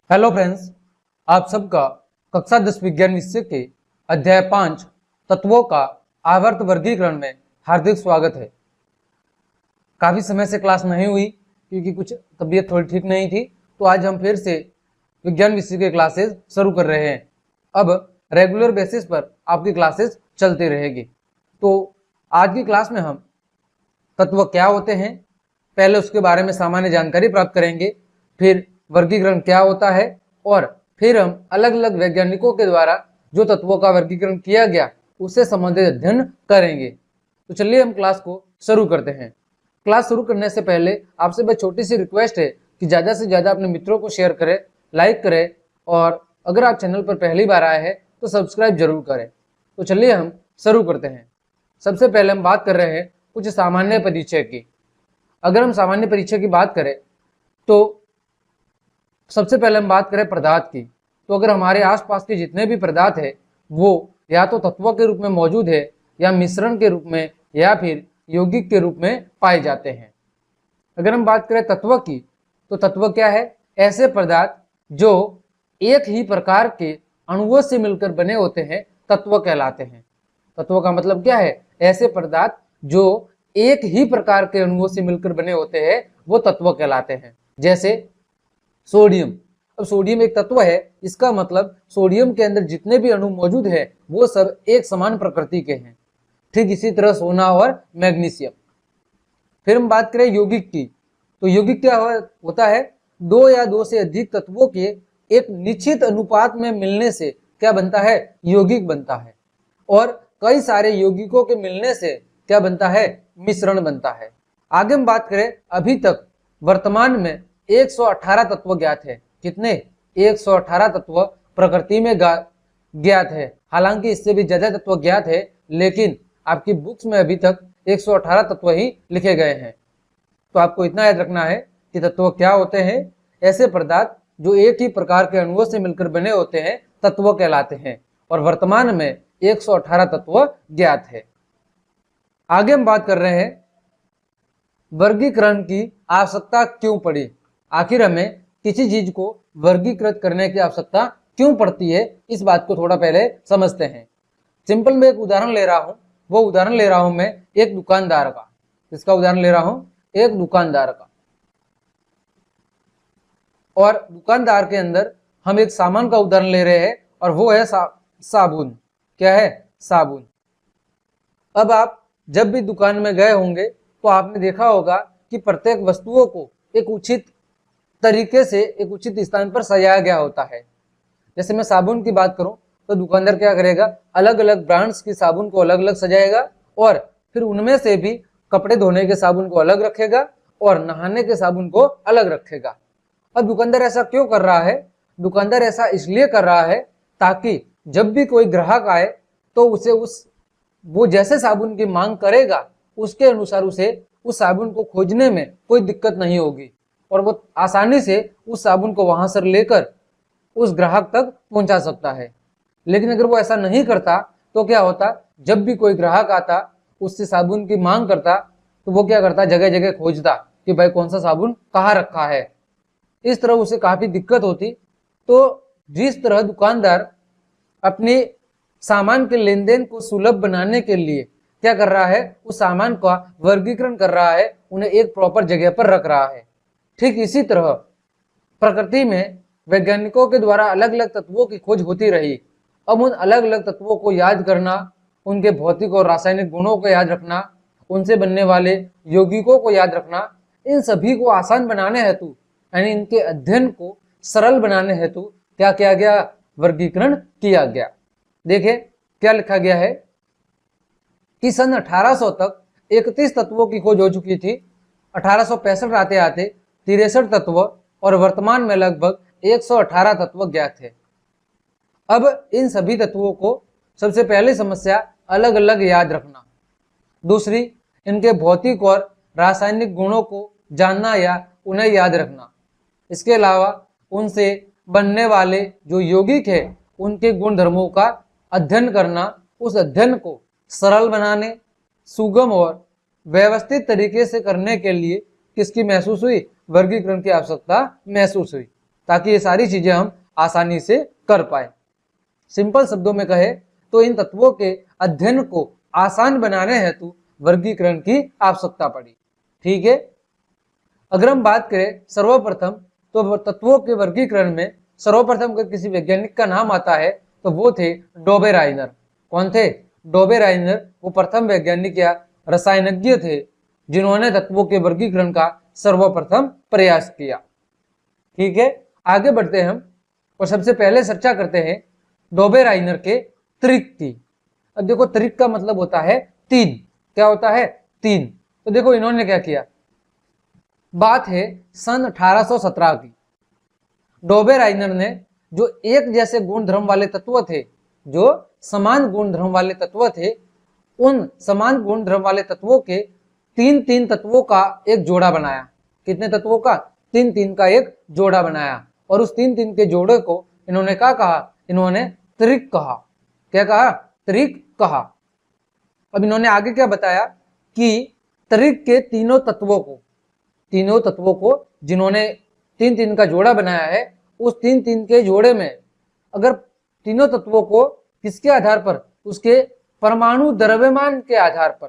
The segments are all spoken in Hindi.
हेलो फ्रेंड्स, आप सबका कक्षा 10 विज्ञान विषय के अध्याय 5 तत्वों का आवर्त वर्गीकरण में हार्दिक स्वागत है। काफी समय से क्लास नहीं हुई क्योंकि कुछ तबीयत थोड़ी ठीक नहीं थी, तो आज हम फिर से विज्ञान विषय के क्लासेस शुरू कर रहे हैं। अब रेगुलर बेसिस पर आपकी क्लासेस चलती रहेगी। तो आज की क्लास में हम तत्व क्या होते हैं, पहले उसके बारे में सामान्य जानकारी प्राप्त करेंगे, फिर वर्गीकरण क्या होता है और फिर हम अलग अलग वैज्ञानिकों के द्वारा जो तत्वों का वर्गीकरण किया गया उससे संबंधित अध्ययन करेंगे। तो चलिए हम क्लास को शुरू करते हैं। क्लास शुरू करने से पहले आपसे बस छोटी सी रिक्वेस्ट है कि ज़्यादा से ज़्यादा अपने मित्रों को शेयर करें, लाइक करें और अगर आप चैनल पर पहली बार आए हैं तो सब्सक्राइब जरूर करें। तो चलिए हम शुरू करते हैं। सबसे पहले हम बात कर रहे हैं कुछ सामान्य परिचय की। अगर हम सामान्य परिचय की बात करें तो सबसे पहले हम बात करें पदार्थ की। तो अगर हमारे आसपास के जितने भी पदार्थ है वो या तो तत्वों के रूप में मौजूद है या मिश्रण के रूप में या फिर यौगिक के रूप में पाए जाते हैं। अगर हम बात करें तत्व की तो तत्व क्या है? ऐसे पदार्थ जो एक ही प्रकार के अणुओं से मिलकर बने होते हैं तत्व कहलाते हैं। तत्व का मतलब क्या है? ऐसे पदार्थ जो एक ही प्रकार के अणुओं से मिलकर बने होते हैं वो तत्व कहलाते हैं। जैसे सोडियम। अब सोडियम एक तत्व है, इसका मतलब सोडियम के अंदर जितने भी अणु मौजूद है वो सब एक समान प्रकृति के हैं। ठीक इसी तरह सोना और मैग्नीशियम। फिर हम बात करें यौगिक की, तो यौगिक क्या होता है? दो या दो से अधिक तत्वों के एक निश्चित अनुपात में मिलने से क्या बनता है? यौगिक बनता है। और कई सारे यौगिकों के मिलने से क्या बनता है? मिश्रण बनता है। आगे हम बात करें, अभी तक वर्तमान में 118 तत्व ज्ञात है। कितने? 118 तत्व प्रकृति में ज्ञात है। हालांकि इससे भी ज्यादा तत्व ज्ञात है, लेकिन आपकी बुक्स में अभी तक 118 तत्व ही लिखे गए हैं। तो आपको इतना याद रखना है कि तत्व क्या होते हैं? ऐसे पदार्थ जो एक ही प्रकार के अणुओं से मिलकर बने होते हैं तत्व कहलाते हैं। और वर्तमान में 118 तत्व ज्ञात है। आगे हम बात कर रहे हैं वर्गीकरण की आवश्यकता क्यों पड़ी। आखिर हमें किसी चीज को वर्गीकृत करने की आवश्यकता क्यों पड़ती है, इस बात को थोड़ा पहले समझते हैं। सिंपल मैं एक उदाहरण ले रहा हूं। वो उदाहरण ले रहा हूं मैं एक दुकानदार का। इसका उदाहरण ले रहा हूं एक दुकानदार का। और दुकानदार के अंदर हम एक सामान का उदाहरण ले रहे हैं और वो है साबुन। क्या है? साबुन। अब आप जब भी दुकान में गए होंगे तो आपने देखा होगा कि प्रत्येक वस्तुओं को एक उचित तरीके से एक उचित स्थान पर सजाया गया होता है। जैसे मैं साबुन की बात करूं तो दुकानदार क्या करेगा? अलग अलग ब्रांड्स की साबुन को अलग अलग सजाएगा और फिर उनमें से भी कपड़े धोने के साबुन को अलग रखेगा और नहाने के साबुन को अलग रखेगा। अब दुकानदार ऐसा क्यों कर रहा है? दुकानदार ऐसा इसलिए कर रहा है ताकि जब भी कोई ग्राहक आए तो उसे वो जैसे साबुन की मांग करेगा उसके अनुसार उसे उस साबुन को खोजने में कोई दिक्कत नहीं होगी और वो आसानी से उस साबुन को वहां से लेकर उस ग्राहक तक पहुंचा सकता है। लेकिन अगर वो ऐसा नहीं करता तो क्या होता? जब भी कोई ग्राहक आता उससे साबुन की मांग करता तो वो क्या करता? जगह जगह खोजता कि भाई कौन सा साबुन कहाँ रखा है। इस तरह उसे काफी दिक्कत होती। तो जिस तरह दुकानदार अपने सामान के लेन देन को सुलभ बनाने के लिए क्या कर रहा है? उस सामान का वर्गीकरण कर रहा है, उन्हें एक प्रॉपर जगह पर रख रहा है। ठीक इसी तरह प्रकृति में वैज्ञानिकों के द्वारा अलग अलग तत्वों की खोज होती रही। अब उन अलग अलग तत्वों को याद करना, उनके भौतिक और रासायनिक गुणों को याद रखना, उनसे बनने वाले यौगिकों को याद रखना, इन सभी को आसान बनाने हेतु यानी इनके अध्ययन को सरल बनाने हेतु क्या किया गया? वर्गीकरण किया गया। देखिए क्या लिखा गया है कि सन 1800 तक 31 तत्वों की खोज हो चुकी थी। 1865 आते आते 63 तत्व और वर्तमान में लगभग 118 तत्व ज्ञात है। अब इन सभी तत्वों को सबसे पहली समस्या अलग अलग याद रखना, दूसरी इनके भौतिक और रासायनिक गुणों को जानना या उन्हें याद रखना, इसके अलावा उनसे बनने वाले जो यौगिक है उनके गुण धर्मों का अध्ययन करना, उस अध्ययन को सरल बनाने, सुगम और व्यवस्थित तरीके से करने के लिए किसकी महसूस हुई? वर्गीकरण की आवश्यकता महसूस हुई। ताकि ये सारी चीजें हम आसानी से कर पाए। सिंपल शब्दों में कहे तो इन तत्वों के अध्ययन को आसान बनाने हेतु वर्गीकरण की आवश्यकता पड़ी। ठीक है, अगर हम बात करें सर्वप्रथम तो तत्वों के वर्गीकरण में सर्वप्रथम अगर किसी वैज्ञानिक का नाम आता है तो वो थे डोबेराइनर। कौन थे? डोबेराइनर। वो प्रथम वैज्ञानिक या रसायनज्ञ थे जिन्होंने तत्वों के वर्गीकरण का सर्वप्रथम प्रयास किया। ठीक है, आगे बढ़ते हैं हम और सबसे पहले चर्चा करते हैं डोबेराइनर के त्रिक की। अब देखो, त्रिक का मतलब होता है तीन। क्या होता है? तीन। तो देखो इन्होंने क्या किया, बात है सन 1817 की। डोबेराइनर ने जो एक जैसे गुण धर्म वाले तत्व थे, जो समान गुण धर्म वाले तत्व थे, उन समान गुण धर्म वाले तत्वों के तीन तीन तत्वों का एक जोड़ा बनाया। कितने तत्वों का? तीन तीन का एक जोड़ा बनाया। और उस तीन तीन के जोड़े को इन्होंने क्या कहा? इन्होंने त्रिक कहा। क्या कहा? त्रिक कहा। अब इन्होंने आगे क्या बताया कि त्रिक के तीनों तत्वों को जिन्होंने तीन तीन का जोड़ा बनाया है, उस तीन तीन के जोड़े में अगर तीनों तत्वों को किसके आधार पर? उसके परमाणु द्रव्यमान के आधार पर।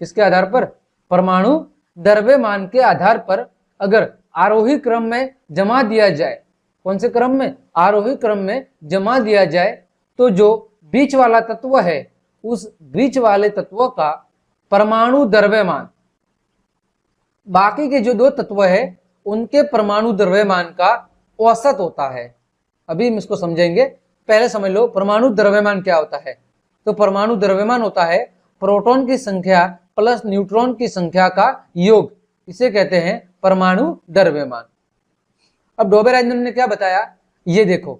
किसके आधार पर? परमाणु द्रव्यमान के आधार पर अगर आरोही क्रम में जमा दिया जाए। कौन से क्रम में? आरोही क्रम में जमा दिया जाए तो जो बीच वाला तत्व है, उस बीच वाले तत्व का परमाणु द्रव्यमान बाकी के जो दो तत्व है उनके परमाणु द्रव्यमान का औसत होता है। अभी हम इसको समझेंगे, पहले समझ लो परमाणु द्रव्यमान क्या होता है। तो परमाणु द्रव्यमान होता है प्रोटॉन की संख्या प्लस न्यूट्रॉन की संख्या का योग। इसे कहते हैं परमाणु द्रव्यमान। अब डोबेराइनर ने क्या बताया, ये देखो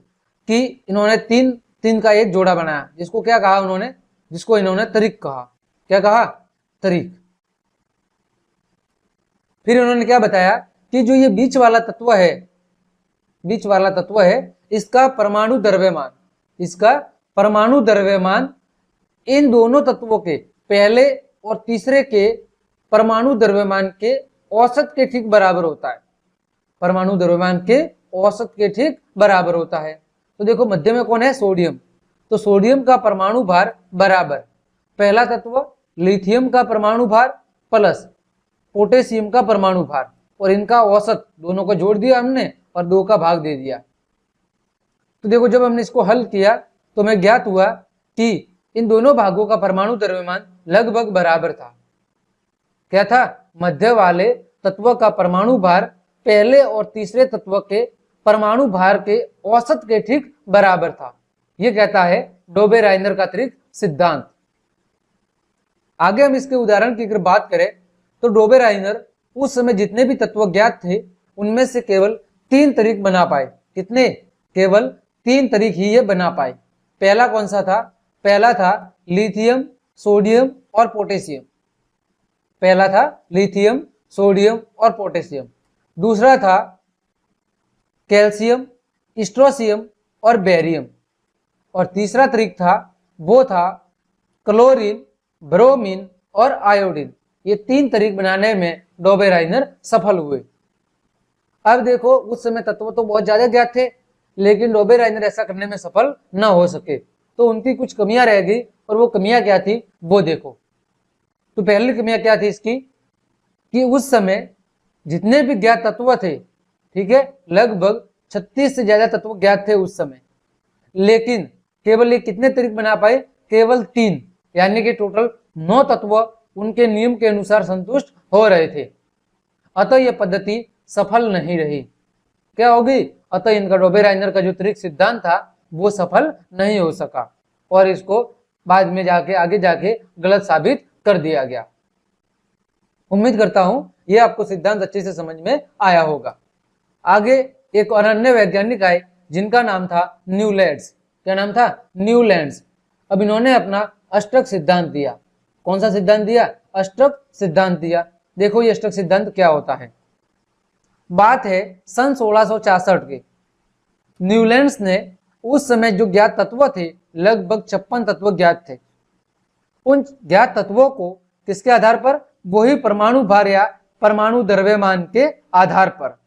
कि इन्होंने तीन तीन का एक जोड़ा बनाया, जिसको क्या कहा उन्होंने? जिसको इन्होंने त्रिक कहा। क्या कहा? त्रिक। फिर उन्होंने क्या बताया कि जो ये बीच वाला तत्व है, इसका परमाणु द्रव्यमान इन दोनों तत्वों के पहले और तीसरे के परमाणु द्रव्यमान के औसत के ठीक बराबर होता है। परमाणु द्रव्यमान के औसत के ठीक बराबर होता है। तो देखो मध्य में कौन है? सोडियम। तो सोडियम का परमाणु भार बराबर पहला तत्व लिथियम का परमाणु भार प्लस पोटेशियम का परमाणु भार, और इनका औसत दोनों को जोड़ दिया हमने और 2 का भाग दे दिया। तो देखो जब हमने इसको हल किया तो हमें ज्ञात हुआ कि इन दोनों भागों का परमाणु द्रव्यमान लगभग बराबर था। क्या था? मध्य वाले तत्व का परमाणु भार पहले और तीसरे तत्व के परमाणु भार के औसत के ठीक बराबर था। यह कहता है डोबेराइनर का त्रिक सिद्धांत। आगे हम इसके उदाहरण की अगर बात करें तो डोबेराइनर उस समय जितने भी तत्व ज्ञात थे उनमें से केवल 3 तरीक बना पाए। कितने? केवल 3 तरीक ही ये बना पाए। पहला कौन सा था? पहला था लिथियम, सोडियम और पोटेशियम। पहला था लिथियम, सोडियम और पोटेशियम। दूसरा था कैल्शियम, स्ट्रोंशियम और बेरियम। और तीसरा तरीक था, वो था क्लोरीन, ब्रोमीन और आयोडीन। ये 3 तरीक बनाने में डोबेराइनर सफल हुए। अब देखो उस समय तत्व तो बहुत ज्यादा ज्ञात थे, लेकिन डोबेराइनर ऐसा करने में सफल न हो सके, तो उनकी कुछ कमियां रह गई। और वो कमियां क्या थी वो देखो। तो पहली कमियां क्या थी इसकी कि उस समय जितने भी ज्ञात तत्व थे, ठीक है, लगभग 36 से ज्यादा तत्व ज्ञात थे उस समय, लेकिन केवल ये कितने तरीक बना पाए? केवल 3, यानी कि टोटल 9 तत्व उनके नियम के अनुसार संतुष्ट हो रहे थे। अतः यह पद्धति सफल नहीं रही। क्या होगी? अतः इनका डोबेराइनर का जो त्रिक सिद्धांत था वो सफल नहीं हो सका और इसको बाद में आगे जाके गलत साबित कर दिया गया। उम्मीद करता हूं ये आपको सिद्धांत अच्छे से समझ में आया होगा। आगे एक और अन्य वैज्ञानिक आए जिनका नाम था न्यूलैंड्स। क्या नाम था? न्यूलैंड्स। अब इन्होंने अपना अष्टक सिद्धांत दिया। कौन सा सिद्धांत दिया? अष्टक सिद्धांत दिया। देखो ये अष्टक सिद्धांत क्या होता है। बात है सन 1666 के। न्यूलैंड्स ने उस समय जो ज्ञात तत्व थे, लगभग 56 तत्व ज्ञात थे। उन ज्ञात तत्वों को किसके आधार पर? वही परमाणु भार या परमाणु द्रव्यमान के आधार पर।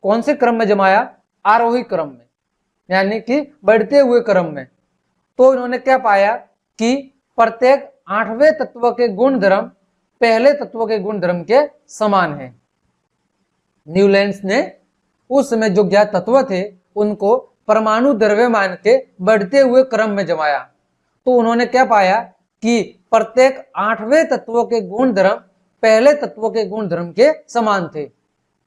कौन से क्रम में जमाया? आरोही क्रम में, यानी कि बढ़ते हुए क्रम में। तो इन्होंने क्या पाया कि प्रत्येक 8वें तत्व के गुणधर्म पहले तत्व के गुणधर्म के समान है। न्यूलैंड्स ने उस समय जो ज्ञात तत्व थे उनको परमाणु द्रव्यमान के बढ़ते हुए क्रम में जमाया, तो उन्होंने क्या पाया कि प्रत्येक 8वें तत्व के गुणधर्म पहले तत्व के गुणधर्म के समान थे।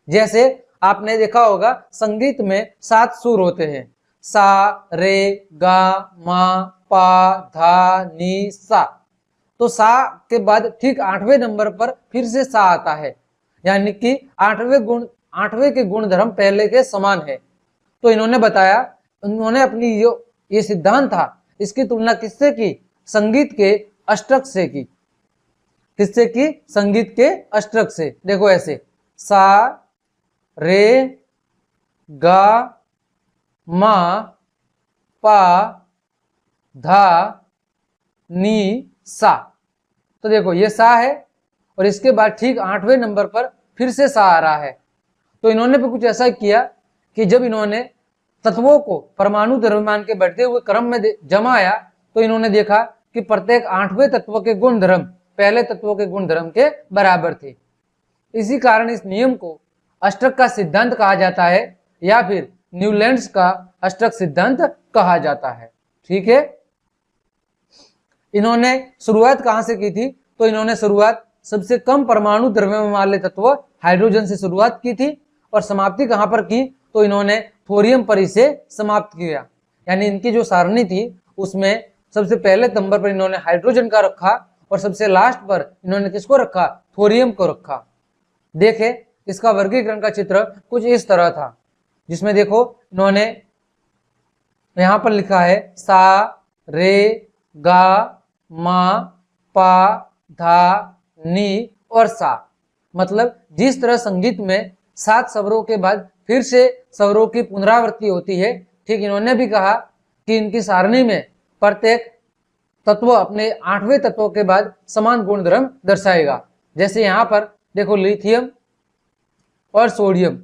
जैसे आपने देखा होगा संगीत में 7 सुर होते हैं, सा, रे, गा, मा, पा, धा, नी, सा। तो सा के बाद ठीक 8वें नंबर पर फिर से सा आता है, यानी कि 8वें के गुणधर्म पहले के समान है। तो इन्होंने बताया, उन्होंने अपनी ये सिद्धांत था, इसकी तुलना किससे की? संगीत के अष्टक से की। किससे की? संगीत के अष्टक से। देखो ऐसे, सा, रे, गा, मा, पा, धा, नी, सा। तो देखो ये सा है और इसके बाद ठीक 8वें नंबर पर फिर से सा आ रहा है। तो इन्होंने भी कुछ ऐसा किया कि जब इन्होंने तत्वों को परमाणु द्रव्यमान के बढ़ते हुए क्रम में जमाया तो इन्होंने देखा कि प्रत्येक 8वें तत्व के गुणधर्म पहले तत्वों के गुणधर्म के बराबर थे। इसी कारण इस नियम को अष्टक का सिद्धांत कहा जाता है या फिर न्यूलैंड्स का अष्टक सिद्धांत कहा जाता है। ठीक है। इन्होंने शुरुआत कहां से की थी? तो इन्होंने शुरुआत सबसे कम परमाणु द्रव्यमान वाले तत्व हाइड्रोजन से शुरुआत की थी और समाप्ति कहां पर की? तो इन्होंने थोरियम पर इसे समाप्त किया। यानी इनकी जो सारणी थी उसमें सबसे पहले नंबर पर इन्होंने हाइड्रोजन का रखा और सबसे लास्ट पर इन्होंने किसको रखा? थोरियम को रखा। देखे इसका वर्गीकरण का चित्र कुछ इस तरह था, जिसमें देखो इन्होंने यहां पर लिखा है सा, रे, गा, मा, पा, धा, नी और सा। मतलब जिस तरह संगीत में 7 स्वरों के बाद फिर से स्वरों की पुनरावृत्ति होती है, ठीक इन्होंने भी कहा कि इनकी सारणी में प्रत्येक तत्व अपने 8वें तत्व के बाद समान गुणधर्म दर्शाएगा। जैसे यहाँ पर देखो लिथियम और सोडियम,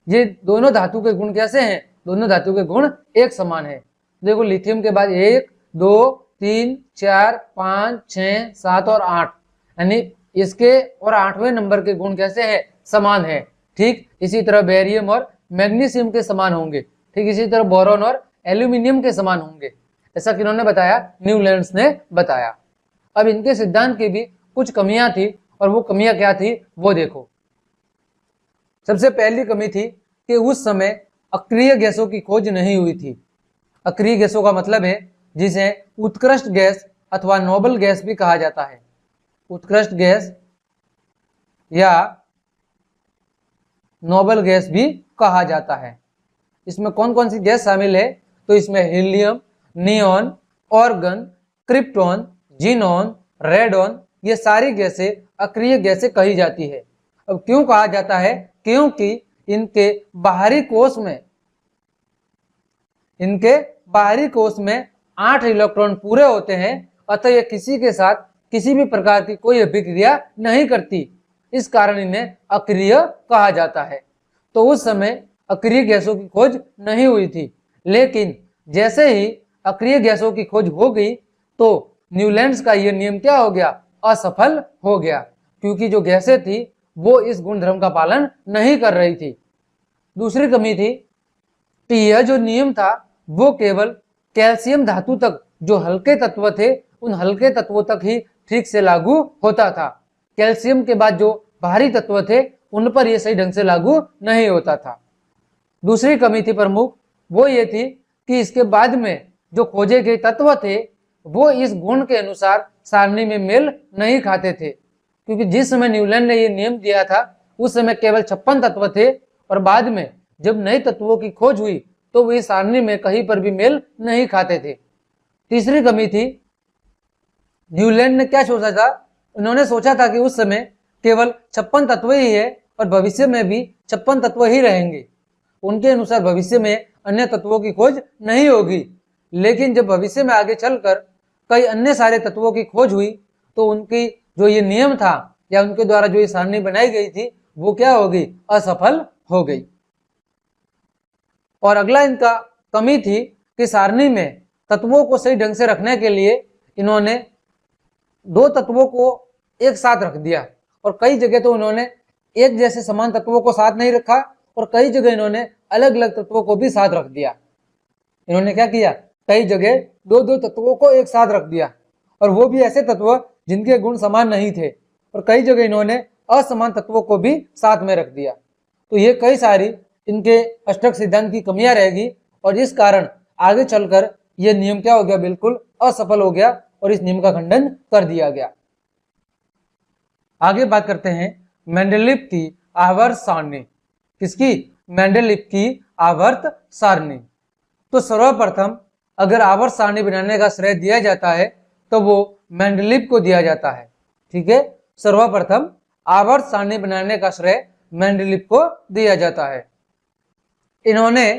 ये दोनों धातु के गुण कैसे हैं? दोनों धातु के गुण एक समान है। देखो लिथियम के बाद 1, 2, 3, 4, 5, 6, 7 और 8, यानी इसके और 8वें नंबर के गुण कैसे हैं? समान है। ठीक इसी तरह बेरियम और मैग्नीशियम के समान होंगे। ठीक इसी तरह बोरॉन और एल्यूमिनियम के समान होंगे। ऐसा किन्होंने बताया? न्यूलैंड्स ने बताया। अब इनके सिद्धांत की भी कुछ कमियां थी और वो कमियां क्या थी वो देखो। सबसे पहली कमी थी कि उस समय अक्रिय गैसों की खोज नहीं हुई थी। अक्रिय गैसों का मतलब है जिसे उत्कृष्ट गैस अथवा नोबल गैस भी कहा जाता है। उत्कृष्ट गैस या नोबल गैस भी कहा जाता है। इसमें कौन कौन सी गैस शामिल है? तो इसमें helium, neon, organ, krypton, xenon, radon, ये सारी गैसें अक्रिय गैसें कही जाती है। अब क्यों कहा जाता है? क्योंकि इनके बाहरी कोश में 8 इलेक्ट्रॉन पूरे होते हैं, अतः यह किसी के साथ किसी भी प्रकार की कोई अभिक्रिया नहीं करती। इस कारण इन्हें अक्रिय कहा जाता है। तो उस समय अक्रिय गैसों की खोज नहीं हुई थी, लेकिन जैसे ही अक्रिय गैसों की खोज हो गई तो न्यूलैंड्स का यह नियम क्या हो गया? असफल हो गया, क्योंकि जो गैसें थी वो इस गुणधर्म का पालन नहीं कर रही थी। दूसरी कमी थी कि यह जो नियम था वो केवल कैल्शियम धातु तक, जो हल्के तत्व थे उन हल्के तत्वों तक ही ठीक से लागू होता था। कैल्शियम के बाद जो भारी तत्व थे उन पर यह सही ढंग से लागू नहीं होता था। दूसरी कमी थी प्रमुख, वो ये थी कि इसके बाद में जो खोजे गए तत्व थे वो इस गुण के अनुसार सारणी में मेल नहीं खाते थे, क्योंकि जिस समय न्यूलैंड ने यह नियम दिया था उस समय केवल 56 तत्व थे और बाद में जब नए तत्वों की खोज हुई तो वे सारणी में कहीं पर भी मेल नहीं खाते थे। तीसरी कमी थी, न्यूलैंड ने क्या सोचा था? उन्होंने सोचा था कि उस समय केवल 56 तत्व ही है और भविष्य में भी 56 तत्व ही रहेंगे। उनके अनुसार भविष्य में अन्य तत्वों की खोज नहीं होगी, लेकिन जब भविष्य में आगे चलकर कई अन्य सारे तत्वों की खोज हुई तो उनकी जो ये नियम था या उनके द्वारा जो ये सारणी बनाई गई थी वो क्या हो गई? असफल हो गई। और अगला इनका कमी थी कि सारणी में तत्वों को सही ढंग से रखने के लिए इन्होंने दो तत्वों को एक साथ रख दिया, और कई जगह तो इन्होंने एक जैसे समान तत्वों को साथ नहीं रखा और कई जगह इन्होंने अलग अलग तत्वों को भी साथ रख दिया। इन्होंने क्या किया, कई जगह दो दो तत्वों को एक साथ रख दिया, और वो भी ऐसे तत्व जिनके गुण समान नहीं थे, और कई जगह इन्होंने असमान तत्वों को भी साथ में रख दिया। तो ये कई सारी इनके अष्टक सिद्धांत की कमियां रहेगी, और इस कारण आगे चलकर यह नियम क्या हो गया, बिल्कुल असफल हो गया और इस नियम का खंडन कर दिया गया। आगे बात करते हैं मेंडलीव की आवर्त सारणी। किसकी? मेंडलीव की आवर्त सारणी। तो सर्वप्रथम अगर आवर्त सारणी बनाने का श्रेय दिया जाता है तो वो मेंडलीव को दिया जाता है। ठीक है, सर्वप्रथम आवर्त सारणी बनाने का श्रेय मेंडलीव को दिया जाता है। इन्होंने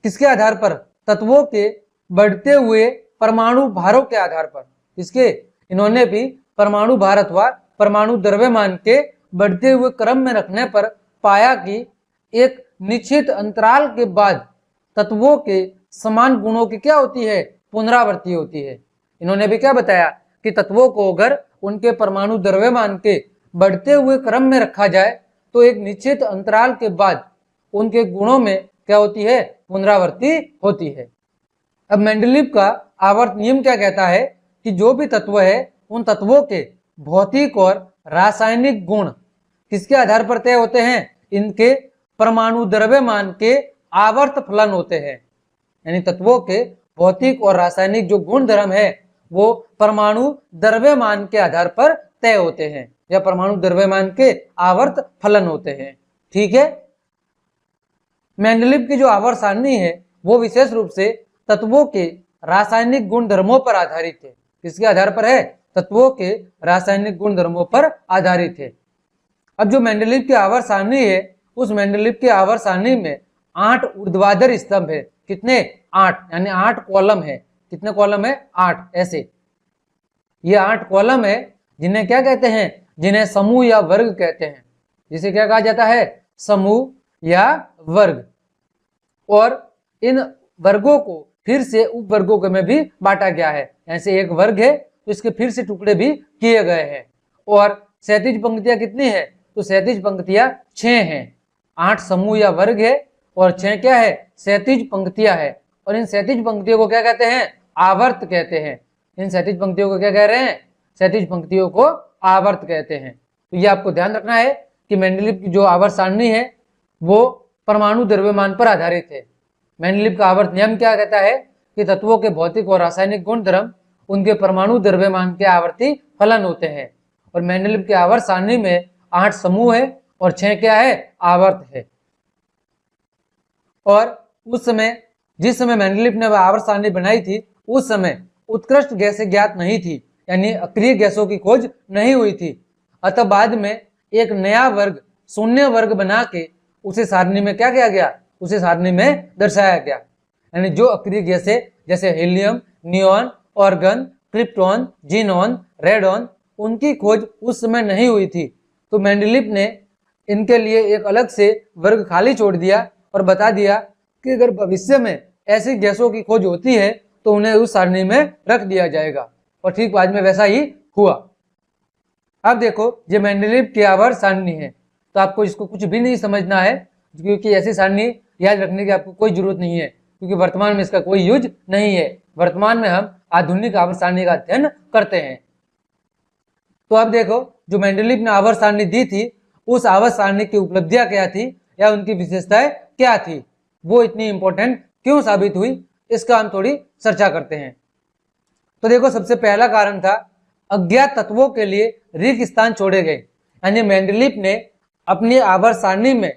किसके आधार पर? तत्वों के बढ़ते हुए परमाणु भारों के आधार पर। किसके? इन्होंने भी परमाणु भार अथवा परमाणु द्रव्यमान के बढ़ते हुए क्रम में रखने पर पाया कि एक निश्चित अंतराल के बाद तत्वों के समान गुणों की क्या होती है? पुनरावृत्ति होती है। इन्होंने भी क्या बताया कि तत्वों को अगर उनके परमाणु द्रव्यमान के बढ़ते हुए क्रम में रखा जाए तो एक निश्चित अंतराल के बाद उनके गुणों में क्या होती है? पुनरावृत्ति होती है। अब मेंडलीव का आवर्त नियम क्या कहता है कि जो भी तत्व है उन तत्वों के भौतिक और रासायनिक गुण किसके आधार पर तय होते हैं? इनके परमाणु द्रव्यमान के आवर्त फलन होते हैं। यानी तत्वों के भौतिक और रासायनिक जो गुण धर्म है वो परमाणु द्रव्यमान के आधार पर तय होते हैं, या परमाणु द्रव्यमान के आवर्त फलन होते हैं। ठीक है, मेंडलीव की जो आवर्त सारणी है वो विशेष रूप से तत्वों के रासायनिक गुण धर्मों पर आधारित है। किसके आधार पर है? तत्वों के रासायनिक गुण धर्मों पर आधारित है। अब जो मेंडलीव की आवर्त सारणी है उस मेंडलीव की आवर्त सारणी में 8 ऊर्ध्वाधर स्तंभ है। कितने? 8, यानी 8 कॉलम है। कितने कॉलम है? 8। ऐसे ये 8 कॉलम है जिन्हें क्या कहते हैं? जिन्हें समूह या वर्ग कहते हैं। जिसे क्या कहा जाता है? समूह या वर्ग। और इन वर्गों को फिर से उप वर्गों में भी बांटा गया है। ऐसे एक वर्ग है तो इसके फिर से टुकड़े भी किए गए हैं। और क्षैतिज पंक्तियां कितनी है? तो क्षैतिज पंक्तियां 6 हैं। 8 समूह या वर्ग है और 6 क्या है? क्षैतिज पंक्तियां है। और इन क्षैतिज पंक्तियों को क्या कहते हैं? आवर्त कहते हैं। इन क्षैतिज पंक्तियों को क्या कह रहे हैं? क्षैतिज पंक्तियों को आवर्त कहते हैं। तो ये आपको ध्यान रखना है कि मेंडलीव की जो आवर्त सारणी है वो परमाणु द्रव्यमान पर आधारित है। मेंडलीव का आवर्त नियम क्या कहता है कि तत्वों के भौतिक और रासायनिक गुण धर्म उनके परमाणु द्रव्यमान के आवर्ती फलन होते हैं। और मेंडलीव के आवर्त सारणी में 8 समूह है और 6 क्या है? आवर्त है। और उस समय जिस समय मेंडलीव ने आवर्त सारणी बनाई थी उस समय उत्कृष्ट गैसें ज्ञात नहीं थी, यानी अक्रिय गैसों की खोज नहीं हुई थी। अतः बाद में एक नया वर्ग, शून्य वर्ग बना के उसे सारणी में क्या किया गया? उसे सारणी में दर्शाया गया। यानी जो अक्रिय गैसें जैसे helium, neon, organ, krypton, xenon, radon, उनकी खोज उस समय नहीं हुई थी। तो मेंडलीव ने इनके लिए एक अलग से वर्ग खाली छोड़ दिया और बता दिया कि अगर भविष्य में ऐसी गैसों की खोज होती है तो उन्हें उस सारणी में रख दिया जाएगा। और ठीक बाद में वैसा ही हुआ। अब देखो ये मेंडलीव की आवर्त सारणी है, तो आपको इसको कुछ भी नहीं समझना है, क्योंकि ऐसी सारणी याद रखने की आपको कोई जरूरत नहीं है, क्योंकि वर्तमान में इसका कोई यूज नहीं है। वर्तमान में हम आधुनिक आवर्त सारणी का अध्ययन करते हैं। तो अब देखो जो मेंडलीव ने आवर्त सारणी दी थी उस आवर्त सारणी की उपलब्धियां क्या थी या उनकी विशेषताएं क्या थी, वो इतनी इंपॉर्टेंट क्यों साबित हुई, इसका हम थोड़ी चर्चा करते हैं। तो देखो सबसे पहला कारण था अज्ञात तत्वों के लिए रिक्त स्थान छोड़े गए। यानी मेंडलीव ने अपनी आवर्त सारणी में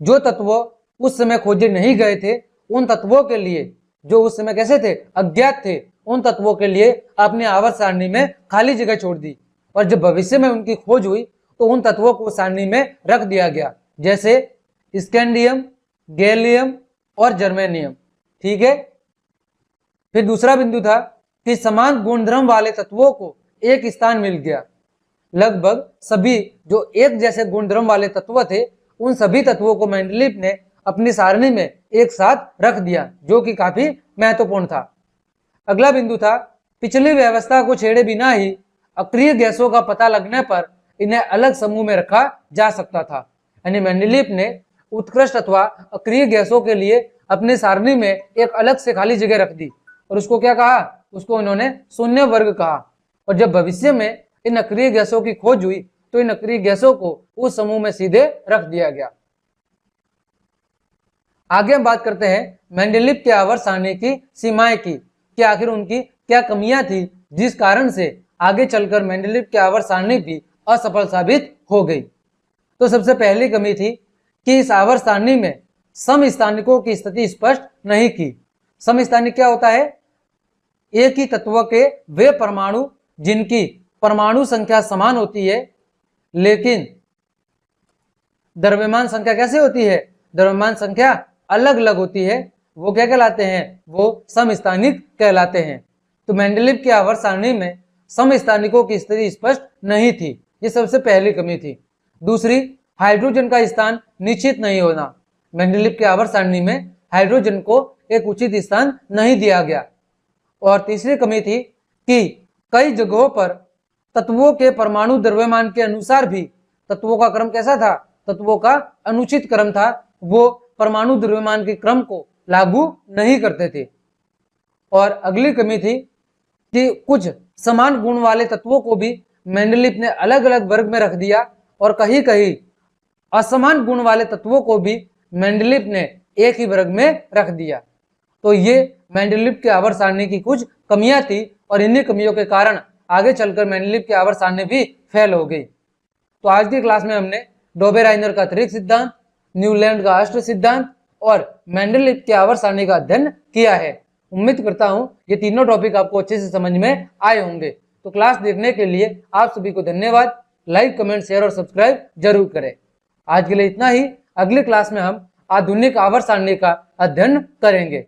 जो तत्व उस समय खोजे नहीं गए थे उन तत्वों के लिए, जो उस समय कैसे थे? अज्ञात थे, उन तत्वों के लिए अपनी आवर्त सारणी में खाली जगह छोड़ दी। और जब भविष्य में उनकी खोज हुई तो उन तत्वों को सारणी में रख दिया गया, जैसे स्कैंडियम, गैलियम और जर्मेनियम। ठीक है, फिर दूसरा बिंदु था कि समान गुणधर्म वाले तत्वों को एक स्थान मिल गया। लगभग सभी जो एक जैसे गुणधर्म वाले तत्व थे उन सभी तत्वों को मेंडलीव ने अपनी सारणी में एक साथ रख दिया, जो कि काफी महत्वपूर्ण था। अगला बिंदु था, पिछली व्यवस्था को छेड़े बिना ही अक्रिय गैसों का पता लगने पर इन्हें अलग समूह में रखा जा सकता था। यानी मेंडलीफ ने उत्कृष्ट अथवा अक्रिय गैसों के लिए अपनी सारणी में एक अलग से खाली जगह रख दी और उसको क्या कहा, उसको इन्होंने शून्य वर्ग कहा। और जब भविष्य में इन अक्रिय गैसों की खोज हुई तो इन अक्रिय गैसों को उस समूह में सीधे रख दिया गया। आगे हम बात करते हैं मेंडलीफ के आवर्त सारणी की सीमाएं की, कि आखिर उनकी क्या कमियां थी जिस कारण से आगे चलकर मेंडलीफ की आवर्त सारणी भी असफल साबित हो गई। तो सबसे पहली कमी थी कि इस आवर्त सारणी में समस्थानिकों की स्थिति स्पष्ट नहीं की। समस्थानिक क्या होता है? एक ही तत्व के वे परमाणु जिनकी परमाणु संख्या समान होती है लेकिन द्रव्यमान संख्या कैसे होती है? द्रव्यमान संख्या अलग अलग होती है, वो क्या कहलाते हैं? वो समस्थानिक कहलाते हैं। तो मेंडलीफ की आवर्त सारणी में समस्थानिकों की स्थिति स्पष्ट नहीं थी, ये सबसे पहली कमी थी। दूसरी, हाइड्रोजन का स्थान निश्चित नहीं होना। मेंडलीफ की आवर्त सारणी में हाइड्रोजन को एक उचित स्थान नहीं दिया गया। और तीसरी कमी थी कि कई जगहों पर तत्वों के परमाणु द्रव्यमान के अनुसार भी तत्वों का क्रम कैसा था? तत्वों का अनुचित क्रम था, वो परमाणु द्रव्यमान के क्रम को लागू नहीं करते थे। और अगली कमी थी कि कुछ समान गुण वाले तत्वों को भी मेंडलीफ ने अलग अलग वर्ग में रख दिया और कहीं कहीं असमान गुण वाले तत्वों को भी मेंडलीफ ने एक ही वर्ग में रख दिया। तो ये मेंडलीफ की आवर्त सारणी की कुछ कमियां थी और इन्हीं कमियों के कारण आगे चलकर मेंडलीफ की आवर्त सारणी भी फेल हो गई। तो आज की क्लास में हमने डोबेराइनर का त्रिक सिद्धांत, न्यूलैंड का अष्ट सिद्धांत और मेंडलीफ की आवर्त सारणी का अध्ययन किया है। उम्मीद करता हूं ये तीनों टॉपिक आपको अच्छे से समझ में आए होंगे। तो क्लास देखने के लिए आप सभी को धन्यवाद। लाइक, कमेंट, शेयर और सब्सक्राइब जरूर करें। आज के लिए इतना ही। अगली क्लास में हम आधुनिक आवर्त सारणी का अध्ययन करेंगे।